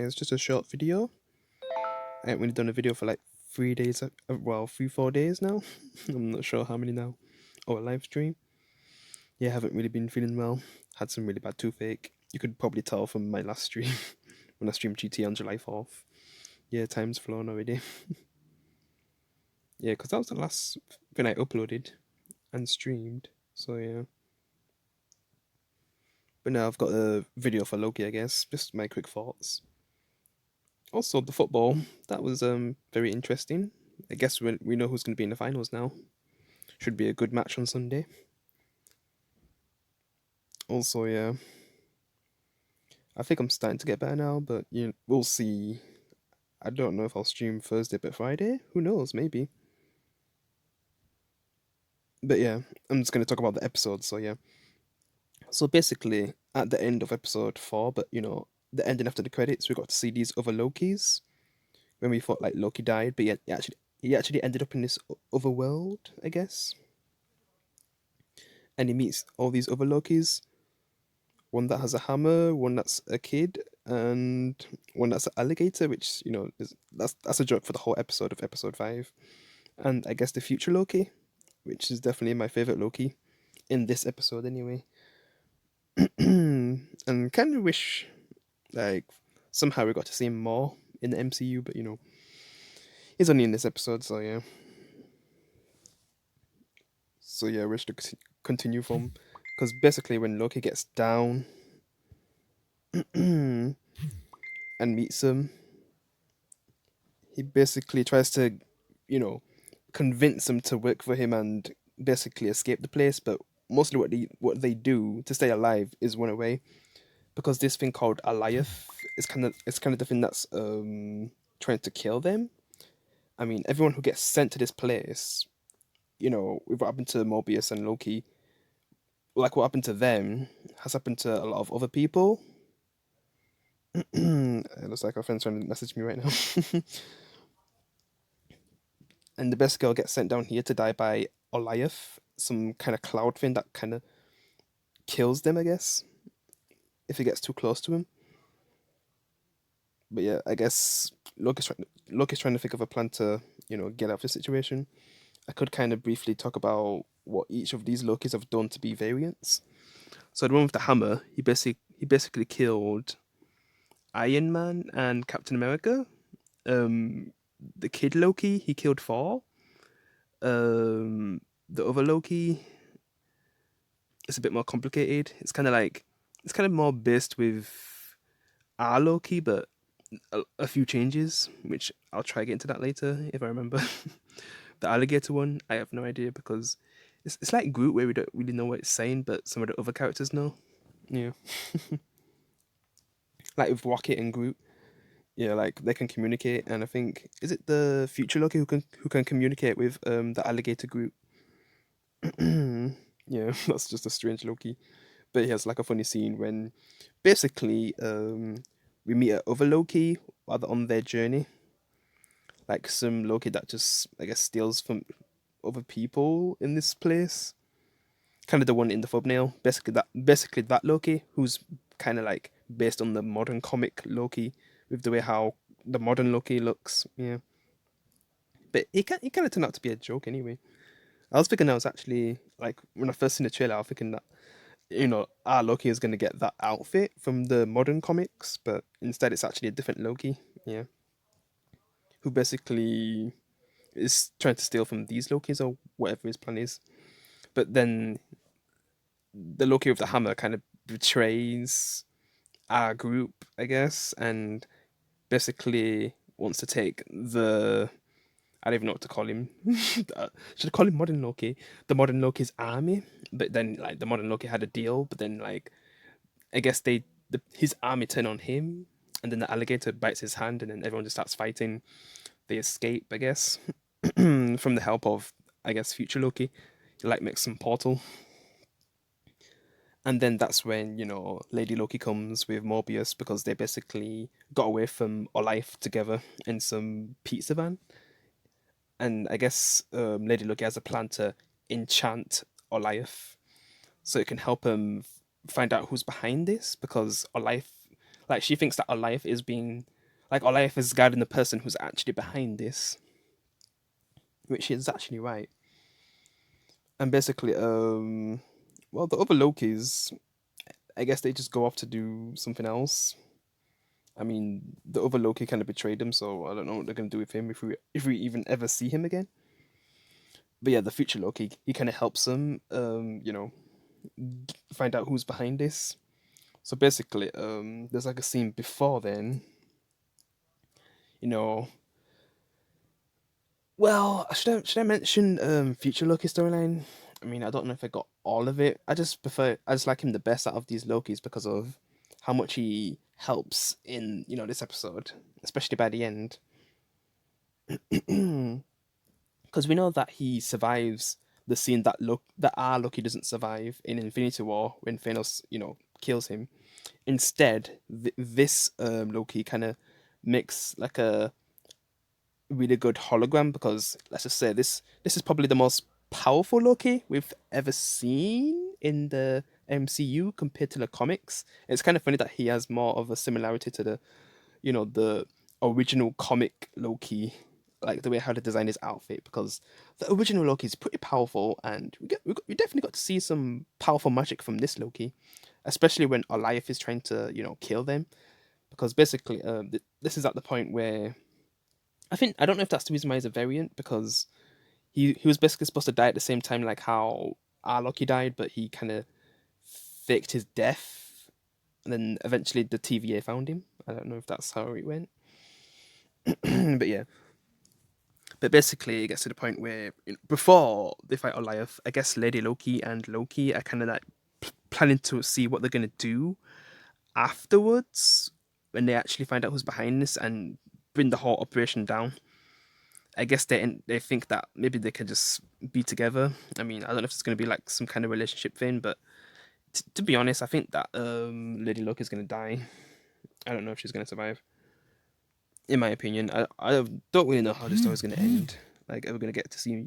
It's just a short video. I haven't really done a video for like 3 days, well, 4 days now. I'm not sure how many now. Or a live stream. Yeah, I haven't really been feeling well. Had some really bad toothache. You could probably tell from my last stream when I streamed GT on July 4th. Yeah, time's flown already. Yeah, because that was the last thing I uploaded and streamed. So yeah. But now I've got a video for Loki, I guess. Just my quick thoughts. Also, the football that was very interesting. I guess we know who's going to be in the finals now. Should be a good match on Sunday. Also, yeah, I think I'm starting to get better now, but we'll see. I don't know if I'll stream Thursday, but Friday, who knows? Maybe. But yeah, I'm just going to talk about the episode. So yeah, so basically at the end of episode 4, but the ending after the credits, we got to see these other Lokis when we thought like Loki died, but yet he actually ended up in this other world, I guess, and he meets all these other Lokis. One that has a hammer, one that's a kid, and one that's an alligator, which that's a joke for the whole episode of episode 5. And I guess the future Loki, which is definitely my favorite Loki in this episode anyway. And kind of wish like somehow we got to see him more in the MCU, but he's only in this episode, so yeah. So yeah, I wish to continue from, because basically when Loki gets down and meets him, he basically tries to, you know, convince him to work for him and basically escape the place. But mostly what they do to stay alive is run away, because this thing called Alioth is kind of the thing that's trying to kill them. I mean, everyone who gets sent to this place, with what happened to Mobius and Loki, like what happened to them has happened to a lot of other people. It looks like our friend's trying to message me right now. And the best girl gets sent down here to die by Oliath, some kind of cloud thing that kind of kills them, I guess, if it gets too close to him. But yeah, I guess Loki's trying to think of a plan to, get out of the situation. I could kind of briefly talk about what each of these Lokis have done to be variants. So the one with the hammer, he basically killed Iron Man and Captain America. Um, the kid Loki, he killed Thor. The other Loki, it's a bit more complicated. It's kind of more based with our Loki, but a few changes, which I'll try to get into that later if I remember. The alligator one, I have no idea, because it's like Groot, where we don't really know what it's saying, but some of the other characters know. Yeah, like with Rocket and Groot. Yeah, like they can communicate, and I think, is it the future Loki who can communicate with the alligator Groot? Yeah, that's just a strange Loki. But he has like a funny scene when basically we meet a other Loki while they're on their journey. Like some Loki that just, I guess, steals from other people in this place. Kind of the one in the thumbnail. Basically that Loki, who's kind of like based on the modern comic Loki, with the way how the modern Loki looks. Yeah. But it kind of turned out to be a joke anyway. I was thinking, I was actually like, when I first seen the trailer, I was thinking that Loki is going to get that outfit from the modern comics, but instead it's actually a different Loki. Yeah, who basically is trying to steal from these Lokis or whatever his plan is. But then the Loki with the hammer kind of betrays our group, I guess, and basically wants to take the, I don't even know what to call him. Should I call him Modern Loki? The Modern Loki's army. But then, like, the Modern Loki had a deal, but then, like, I guess his army turn on him, and then the alligator bites his hand, and then everyone just starts fighting. They escape, I guess, from the help of, I guess, future Loki. He like makes some portal, and then that's when Lady Loki comes with Morbius, because they basically got away from Olife together in some pizza van, and I guess Lady Loki has a plan to enchant Olife so it can help him find out who's behind this, because Olife, like, she thinks that Olife is being like Olive is guiding the person who's actually behind this, which is actually right. And basically, well, the other Lokis, I guess they just go off to do something else. I mean, the other Loki kind of betrayed him, so I don't know what they're gonna do with him if we even ever see him again. But yeah, the future Loki, he kind of helps them, find out who's behind this. So basically, there's like a scene before then, you know. Well, should I mention future Loki storyline? I mean, I don't know if I got all of it. I just like him the best out of these Lokis because of how much he helps in this episode, especially by the end. Because we know that he survives the scene that our Loki doesn't survive in Infinity War when Thanos kills him. Instead, this Loki kind of makes like a really good hologram, because let's just say this is probably the most powerful Loki we've ever seen in the MCU compared to the comics. It's kind of funny that he has more of a similarity to the original comic Loki, like the way how they design his outfit, because the original Loki is pretty powerful, and we definitely got to see some powerful magic from this Loki, especially when Oliath is trying to kill them, because basically this is at the point where I don't know if that's the reason why he's a variant, because he was basically supposed to die at the same time like how our Loki died, but he kind of faked his death, and then eventually the TVA found him. I don't know if that's how it went. But yeah, but basically it gets to the point where before they fight Goliath, I guess Lady Loki and Loki are kind of like planning to see what they're gonna do afterwards when they actually find out who's behind this and bring the whole operation down. I guess they think that maybe they can just be together. I mean, I don't know if it's gonna be like some kind of relationship thing, but to be honest, I think that Lady Loki is gonna die. I don't know if she's gonna survive. In my opinion, I don't really know how the story's gonna end. Like, are we gonna get to see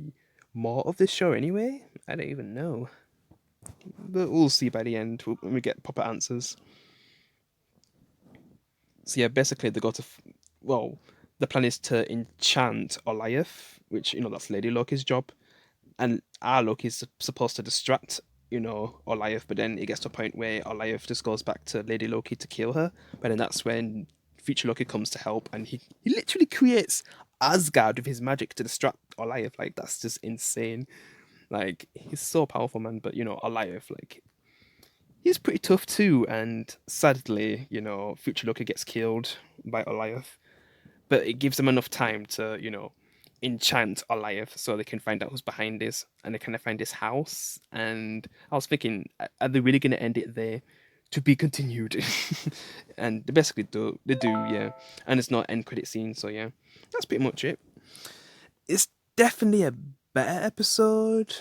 more of this show anyway? I don't even know. But we'll see by the end when we get proper answers. So yeah, basically they go to well, the plan is to enchant Oliath, which that's Lady Loki's job, and our Loki is supposed to distract Oliath, but then it gets to a point where Oliath just goes back to Lady Loki to kill her, but then that's when future Loki comes to help, and he literally creates Asgard with his magic to distract Oliath. Like, that's just insane. Like, he's so powerful, man. But Oliath, like, he's pretty tough too, and sadly, future Loki gets killed by Oliath, but it gives them enough time to enchant Oliath so they can find out who's behind this, and they kind of find this house. And I was thinking, are they really going to end it there? To be continued. And they basically do. They do, yeah. And it's not end credit scene, so yeah, that's pretty much it. It's definitely a better episode.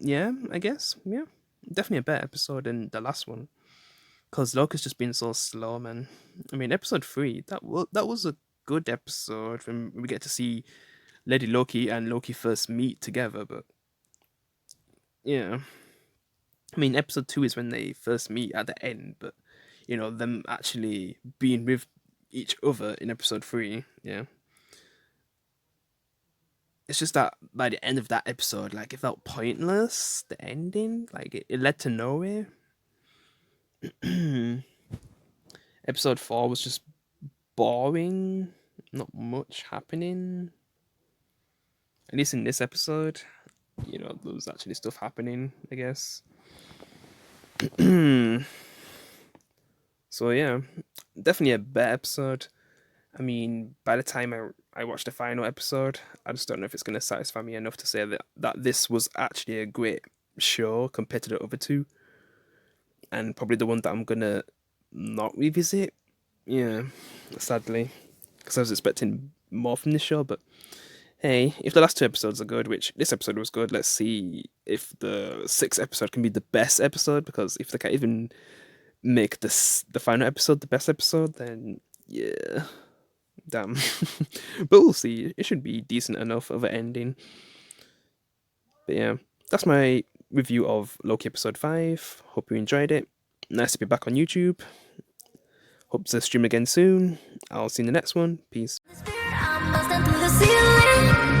Yeah, I guess. Yeah, definitely a better episode than the last one. Cause Loki's just been so slow, man. I mean, episode 3, that was a good episode when we get to see Lady Loki and Loki first meet together. But yeah, I mean, episode 2 is when they first meet at the end. But them actually being with each other in episode 3, yeah. It's just that by the end of that episode, like, it felt pointless. The ending, like, it led to nowhere. Episode 4 was just boring. Not much happening. At least in this episode, there was actually stuff happening, I guess. So yeah, definitely a better episode. I mean, by the time I watched the final episode, I just don't know if it's going to satisfy me enough to say that this was actually a great show compared to the other two, and probably the one that I'm gonna not revisit. Yeah, sadly, because I was expecting more from this show. But hey, if the last 2 episodes are good, which this episode was good, let's see if the 6th episode can be the best episode. Because if they can't even make the final episode the best episode, then yeah, damn. But we'll see. It should be decent enough of an ending. But yeah, that's my review of Loki episode 5. Hope you enjoyed it. Nice to be back on YouTube. Hope to stream again soon. I'll see you in the next one. Peace. I'm bursting through the ceiling.